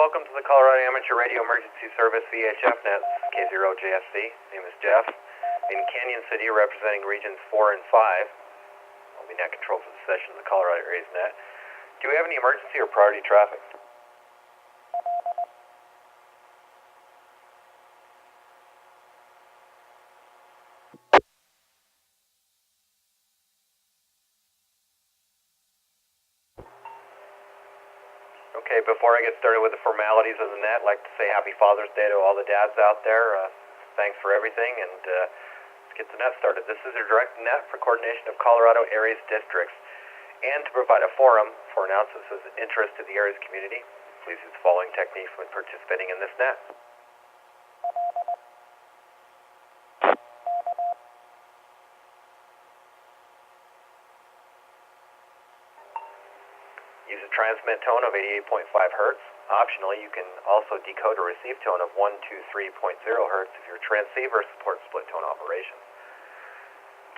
welcome to the Colorado Amateur Radio Emergency Service VHF net, K0JSC. Name is Jeff. In Canyon City, representing regions 4 and 5. I'll be net control for the session of the Colorado ARES net. Do we have any emergency or priority traffic? Okay, before I get started with the formalities of the net, I'd like to say Happy Father's Day to all the dads out there. Thanks for everything, and let's get the net started. This is your direct net for coordination of Colorado ARES districts, and to provide a forum for announcements of interest to the ARES community. Please use the following techniques when participating in this net. Use a transmit tone of 88.5 Hertz. Optionally, you can also decode a receive tone of 123.0 Hertz if your transceiver supports split tone operation.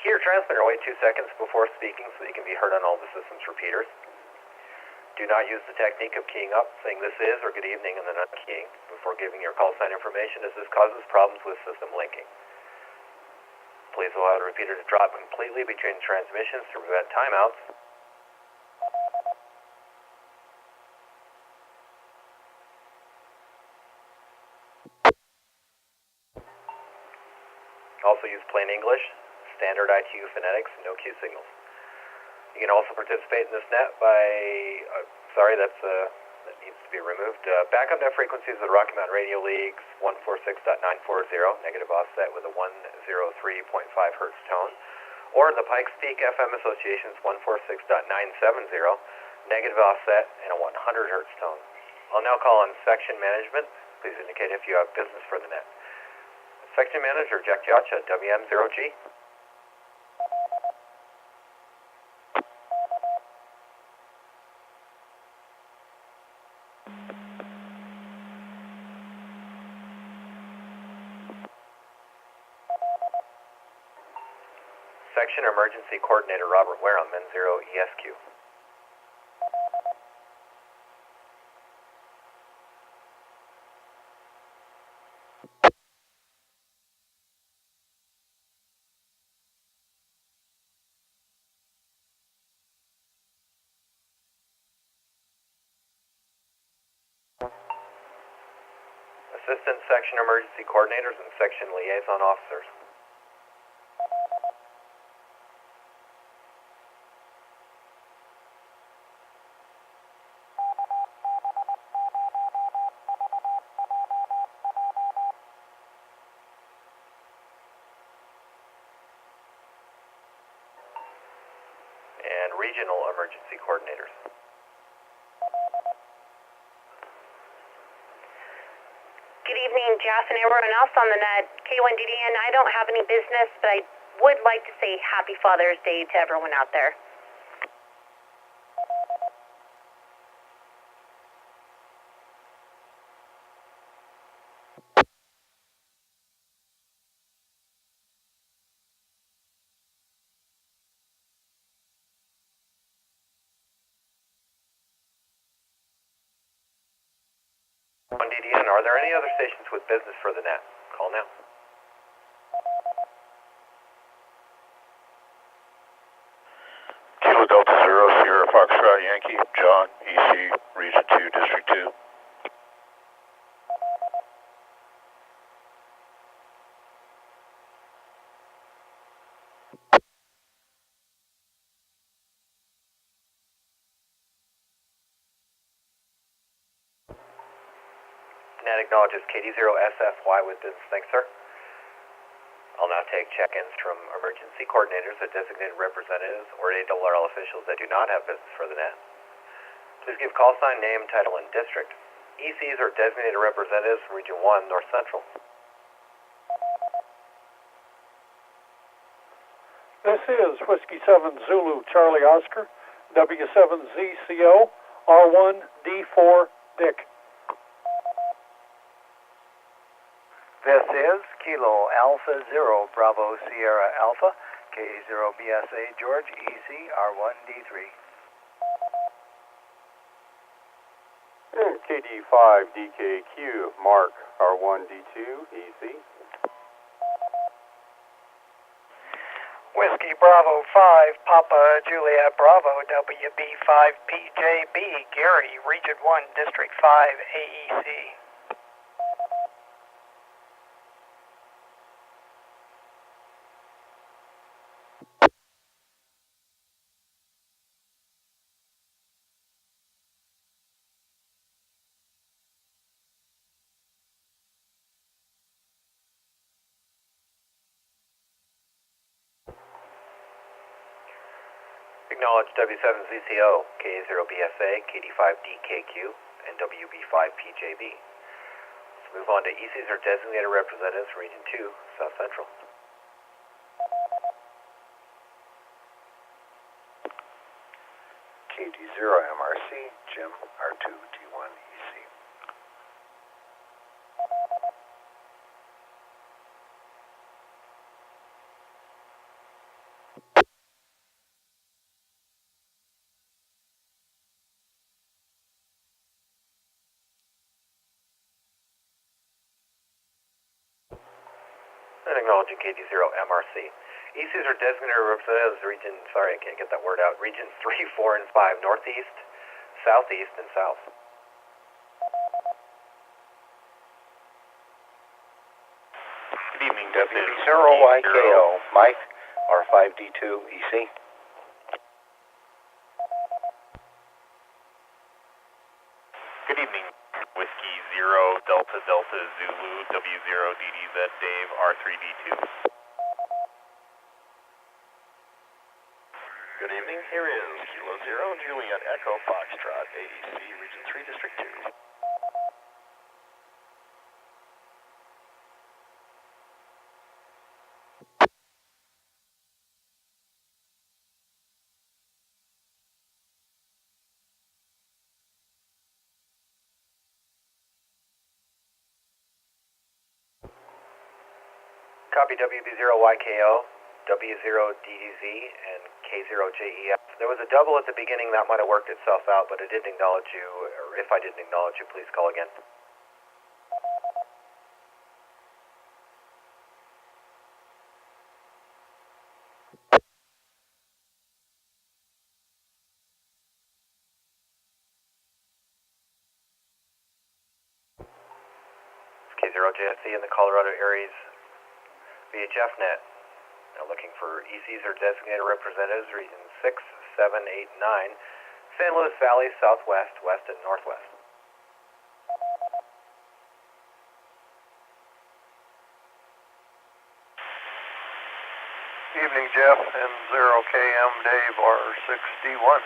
Key your transmitter, wait 2 seconds before speaking so that you can be heard on all the system's repeaters. Do not use the technique of keying up, saying this is or good evening and then unkeying before giving your call sign information, as this causes problems with system linking. Please allow the repeater to drop completely between transmissions to prevent timeouts. Also use plain English, standard ITU phonetics, no Q signals. You can also participate in this net by, that needs to be removed. Backup net frequencies of the Rocky Mountain Radio League's 146.940, negative offset with a 103.5 Hertz tone, or the Pikes Peak FM Association's 146.970, negative offset and a 100 Hertz tone. I'll now call on section management. Please indicate if you have business for the net. Section Manager Jack Yacha, WM0G. Section Emergency Coordinator Robert Wareham, N0ESQ. Assistant Section Emergency Coordinators and Section Liaison Officers. And Regional Emergency Coordinators. Good evening, Jeff and everyone else on the net. K1DDN, I don't have any business, but I would like to say Happy Father's Day to everyone out there. DDN, are there any other stations with business for the net? Call now. Kilo Delta 0, Sierra Foxtrot Yankee, John, EC, Region 2, District 2. Net acknowledges KD0SFY with business. Thanks, sir. I'll now take check-ins from emergency coordinators or designated representatives or ARRL officials that do not have business for the net. Please give call sign, name, title, and district. ECs or designated representatives from Region 1, North Central. This is Whiskey 7 Zulu Charlie Oscar, W7ZCO, R1D4 Dick. This is Kilo Alpha 0 Bravo Sierra Alpha, K0BSA George, EC, R1D3. K2 KD5DKQ, Mark, R1D2, EC. Whiskey Bravo 5, Papa Juliet Bravo, WB5PJB, Gary, Region 1, District 5, AEC. Acknowledge W7ZCO, KA0BSA, KD5DKQ, and WB5PJB. Let's move on to ECs or designated representatives, Region 2, South Central. KD0MRC, Jim, R2D1, EC. And acknowledging KD0MRC. ECs are designated representatives, Region, sorry, I can't get that word out, Region 3, 4, and 5, Northeast, Southeast, and South. Good evening, WB0YKO, Mike, R5D2, EC. Good evening, Whiskey 0 Delta Delta Zulu W0DDZ Dave R3D2. Good evening, here is Kilo 0 Juliet Echo Foxtrot AEC Region 3 District 2. Copy WB0YKO, W0DDZ, and K0JEF. There was a double at the beginning that might have worked itself out, but I didn't acknowledge you, or if I didn't acknowledge you, please call again. It's K0JSC in the Colorado ARES VHF net. Now looking for ECs or designated representatives, region 6, 7, 8, 9, San Luis Valley, Southwest, West, and Northwest. Evening, Jeff, N0KM, Dave, R6D1.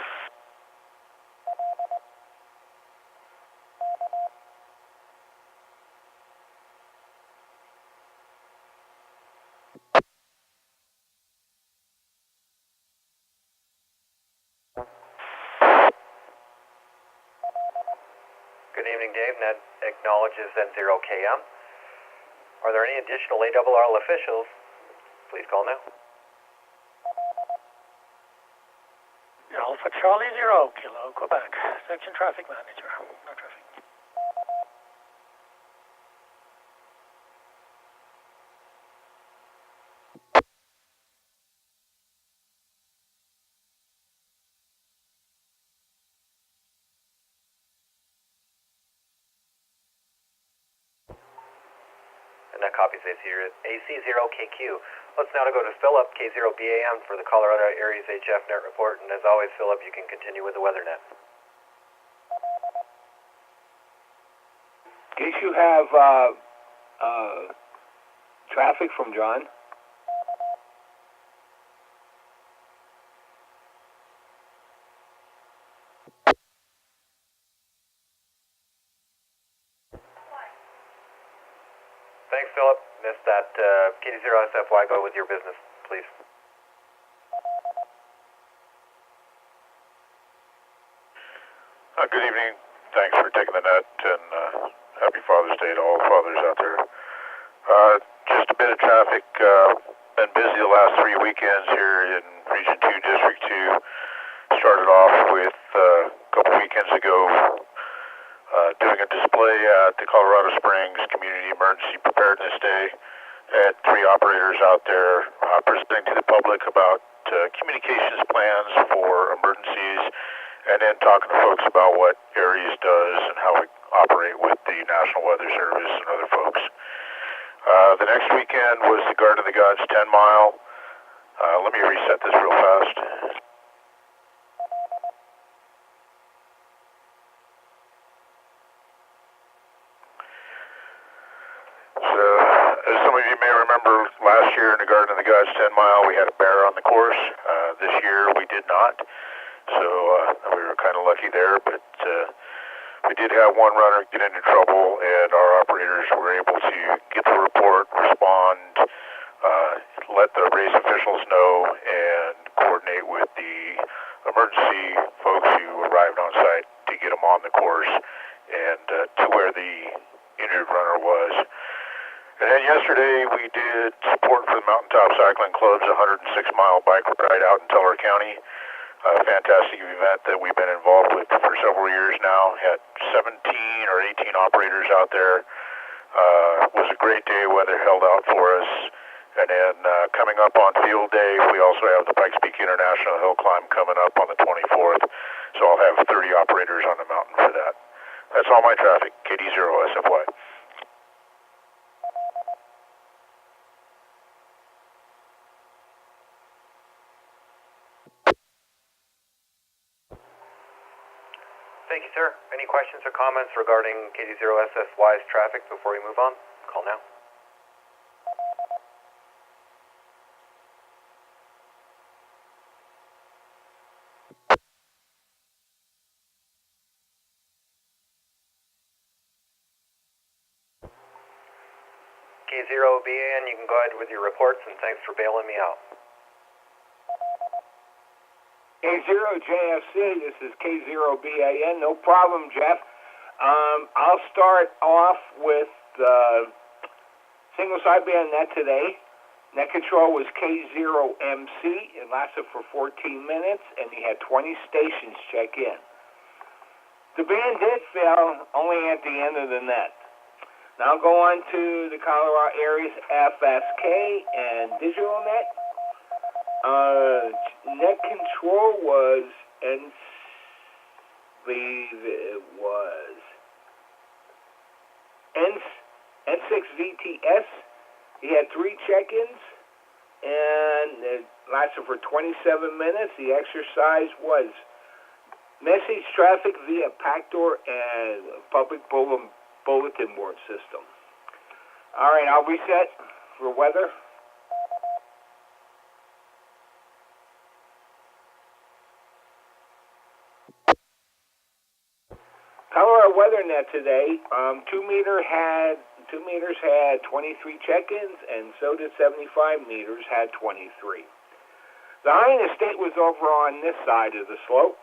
Good evening, Dave. Ned acknowledges N0KM. Are there any additional ARRL officials? Please call now. Alpha Charlie 0, Kilo, Quebec. Section Traffic Manager. No traffic. And that copies AC0KQ. Let's now go to Philip, K0BAM for the Colorado ARES HF net report. And as always, Philip, you can continue with the weather net. In case you have traffic from John. Thanks, Philip. Missed that. KD0SFY, go with your business, please. Good evening. Thanks for taking the net, and happy Father's Day to all fathers out there. Just a bit of traffic. Been busy the last 3 weekends here in Region 2, District 2. Started off with a couple weekends ago doing a display at the Colorado Springs Community Emergency Preparedness Day. Had 3 operators out there presenting to the public about communications plans for emergencies, and then talking to folks about what ARES does and how we operate with the National Weather Service and other folks. The next weekend was the Guard of the Gods 10 mile. Let me reset this real fast. So, as some of you may remember, last year in the Guard of the Gods 10 mile, we had a bear on the course. This year we did not. So we were kind of lucky there, but we did have one runner get into trouble, and our operators were able to get the report, respond, let the race officials know, and coordinate with the emergency folks who arrived on site to get them on the course and to where the injured runner was. And then yesterday we did support for the Mountaintop Cycling Club's 106-mile bike ride out in Teller County. A fantastic event that we've been involved with for several years now. Had 17 or 18 operators out there. Was a great day. Weather held out for us. And then coming up on field day, we also have the Pikes Peak International Hill Climb coming up on the 24th. So I'll have 30 operators on the mountain for that. That's all my traffic. KD0 SFY. Thank you, sir. Any questions or comments regarding KD0SFY's traffic before we move on? Call now. K0BAN, you can go ahead with your reports, and thanks for bailing me out. K0JFC, this is K0BAN. No problem, Jeff. I'll start off with single sideband net today. Net control was K0MC. It lasted for 14 minutes, and he had 20 stations check in. The band did fail only at the end of the net. Now I'll go on to the Colorado ARES FSK and digital net. Net control was N6VTS. He had 3 check-ins, and it lasted for 27 minutes. The exercise was message traffic via Pactor and public bulletin board system. All right, I'll reset for weather. Colorado WeatherNet today, 2 meters had 23 check-ins, and so did 75 meters had 23. The high in the state was over on this side of the slope,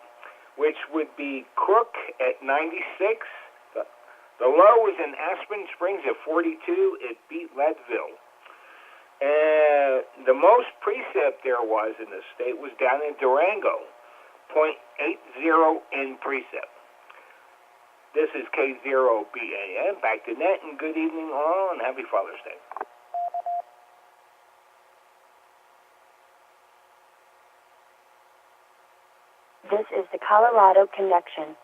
which would be Crook at 96. The low was in Aspen Springs at 42. It beat Leadville. And the most precip there was in the state was down in Durango, 0.80 in precip. This is K0BAN, back to net, and good evening all, and happy Father's Day. This is the Colorado Connection.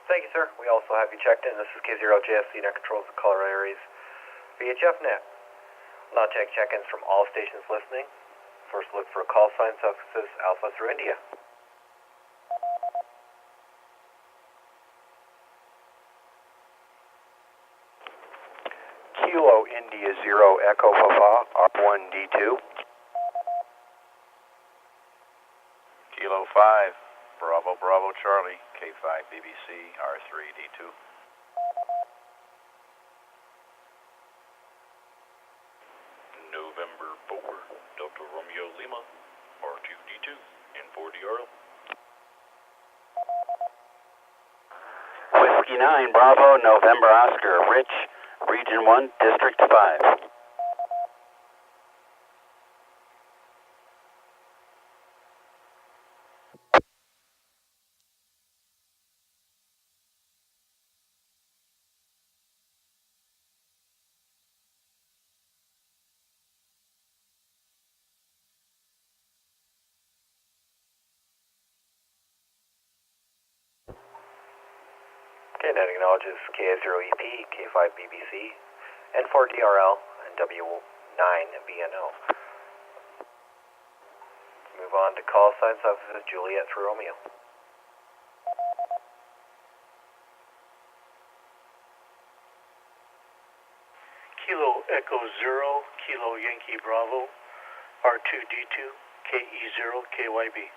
Thank you, sir. We also have you checked in. This is K0JFC, net controls of Colorado ARES VHF net. Now check check-ins from all stations listening. First look for a call sign suffixes Alpha through India. Kilo India 0 Echo Papa, R1D2. Kilo 5, Bravo Bravo Charlie, K5 BBC, R3D2. November 4, Delta Romeo Lima, R2D2, in 40 Earl. Whiskey 9, Bravo, November Oscar, Rich, Region 1, District 5. Okay, that acknowledges KA0EP, K5BBC, N4DRL, and W9BNO. Move on to call signs of Juliet through Romeo. Kilo Echo 0, Kilo Yankee Bravo, R2D2, KE0, KYB.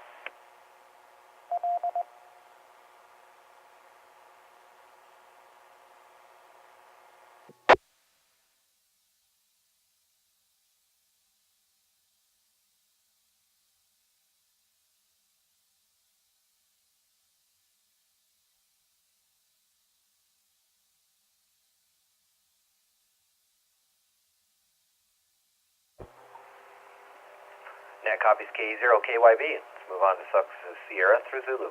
Net copies KE0, KYB. Let's move on to Success Sierra through Zulu.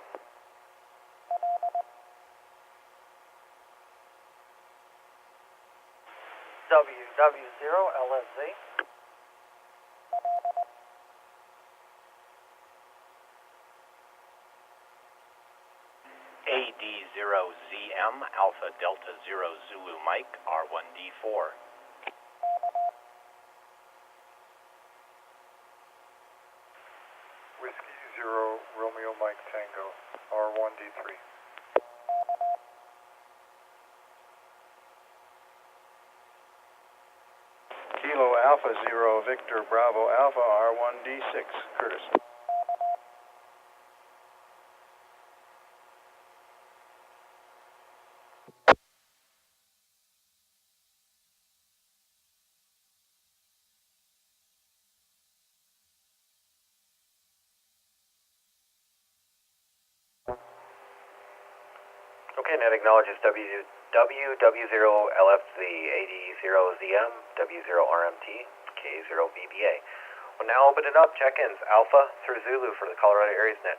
WW0 LSZ. AD0ZM Alpha Delta 0 Zulu Mike R1D4. Whiskey 0 Romeo Mike Tango R1D3. Kilo Alpha 0 Victor Bravo Alpha R1D6 Curtis. Okay, net acknowledges WW0LFZ, AD0ZM, W0RMT, K0BBA. We'll now open it up. Check-ins Alpha through Zulu for the Colorado Aries net.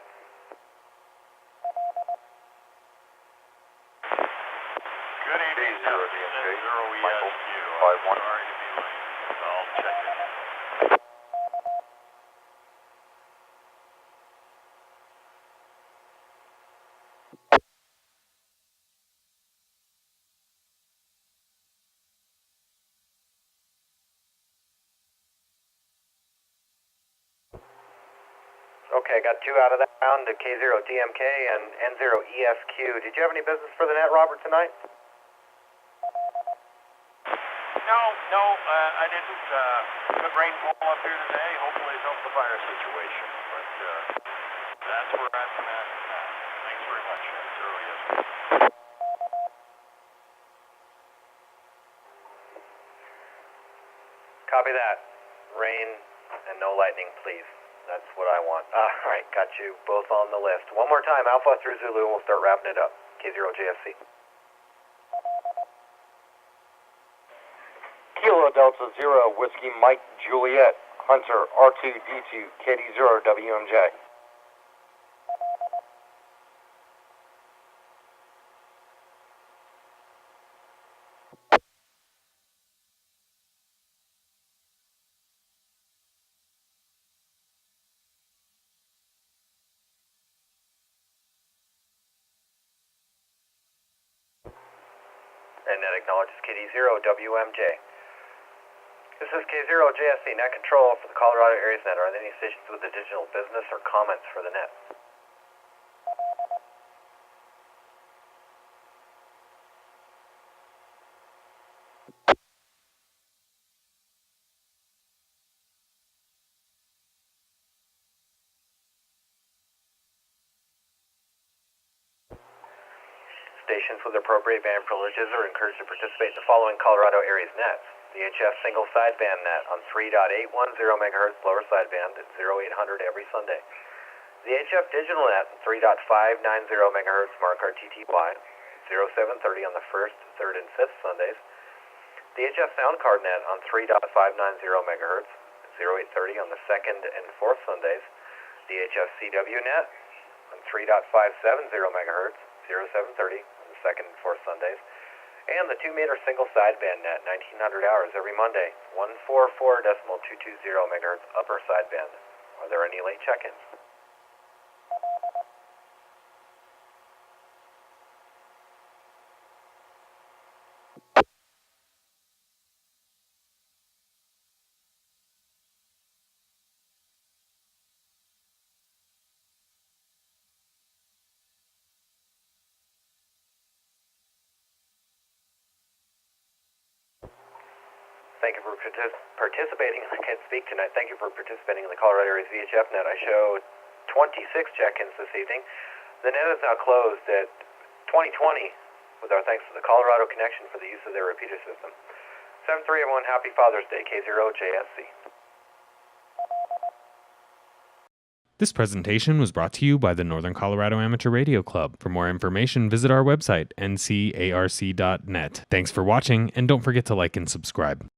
Good evening, Zero DMK. Michael, I'm 5-1. sorry to be late. I'll check it. Okay, got two out of that round to K0DMK and N0ESQ. Did you have any business for the net, Robert, tonight? No, I didn't. Good rainfall up here today. Hopefully it helped the fire situation. But that's where I'm at. Thanks very much. Zero, yes. Copy that. Rain and no lightning, please. That's what I want. All right, got you both on the list. One more time, Alpha through Zulu, and we'll start wrapping it up. K0JFC. Kilo Delta 0 Whiskey Mike Juliet Hunter R2D2 KD0 WMJ. And that acknowledges KD0 WMJ. This is K0JSC, net control for the Colorado Aries net. Are there any stations with additional business or comments for the net? Stations with appropriate band privileges are encouraged to participate in the following Colorado Aries nets. VHF single sideband net on 3.810 MHz lower sideband at 0800 every Sunday. VHF digital net on 3.590 MHz mark RTTY, 0730 on the 1st, 3rd, and 5th Sundays. VHF sound card net on 3.590 MHz, 0830 on the 2nd and 4th Sundays. VHF CW net on 3.570 MHz, 0730 on the 2nd and 4th Sundays. And the 2-meter single sideband net, 1900 hours every Monday, 144.220 MHz upper sideband. Are there any late check-ins? thank you for participating. I can't speak tonight. Thank you for participating in the Colorado ARES VHF net. I showed 26 check-ins this evening. The net is now closed at 2020 with our thanks to the Colorado Connection for the use of their repeater system. 7-3-1, Happy Father's Day, K0JSC. This presentation was brought to you by the Northern Colorado Amateur Radio Club. For more information, visit our website, ncarc.net. Thanks for watching, and don't forget to like and subscribe.